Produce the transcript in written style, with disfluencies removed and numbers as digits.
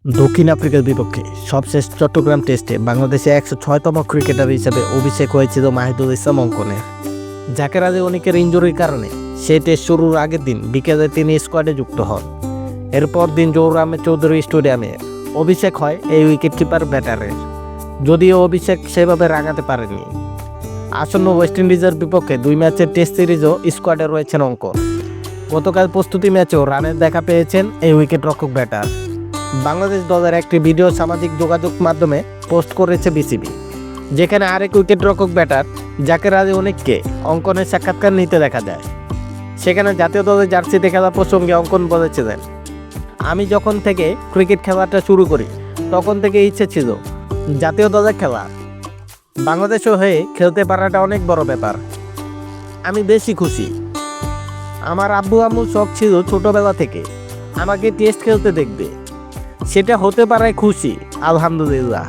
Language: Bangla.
দক্ষিণ আফ্রিকার বিপক্ষে সবশেষ চট্টগ্রাম টেস্টে বাংলাদেশে 106তম ক্রিকেটার হিসেবে অভিষেক হয়েছিল মাহিদুল ইসলাম অঙ্কনের। জাকের আলী অনেকের ইনজুরির কারণে সেই টেস্ট শুরুর আগের দিন বিকেলে তিনি স্কোয়াডে যুক্ত হন। এরপর দিন জহুর আহমেদ চৌধুরী স্টেডিয়ামে অভিষেক হয় এই উইকেটকিপার ব্যাটারের, যদিও অভিষেক সেভাবে রাঙাতে পারেনি। আসন্ন ওয়েস্ট ইন্ডিজের বিপক্ষে 2 ম্যাচের টেস্ট সিরিজও স্কোয়াডে রয়েছেন অঙ্কন। গতকাল প্রস্তুতি ম্যাচেও রানের দেখা পেয়েছেন এই উইকেট রক্ষক ব্যাটার। বাংলাদেশ দলের একটি ভিডিও সামাজিক যোগাযোগ মাধ্যমে পোস্ট করেছে বিসিবি, যেখানে আরেক উইকেট রক্ষক ব্যাটার জাকের আলী অনেককে অঙ্কনের সাক্ষাৎকার নিতে দেখা যায়। সেখানে জাতীয় দলের জার্সিতে খেলা প্রসঙ্গে অঙ্কন বলেছিলেন, আমি যখন থেকে ক্রিকেট খেলাটা শুরু করি তখন থেকে ইচ্ছে ছিল জাতীয় দলে খেলা। বাংলাদেশও হয়ে খেলতে পারাটা অনেক বড় ব্যাপার। আমি বেশি খুশি। আমার আব্বু আম্মুর শখ ছিল ছোটবেলা থেকে আমাকে টেস্ট খেলতে দেখবে, সেটা হতে পারায় খুশি, আলহামদুলিল্লাহ।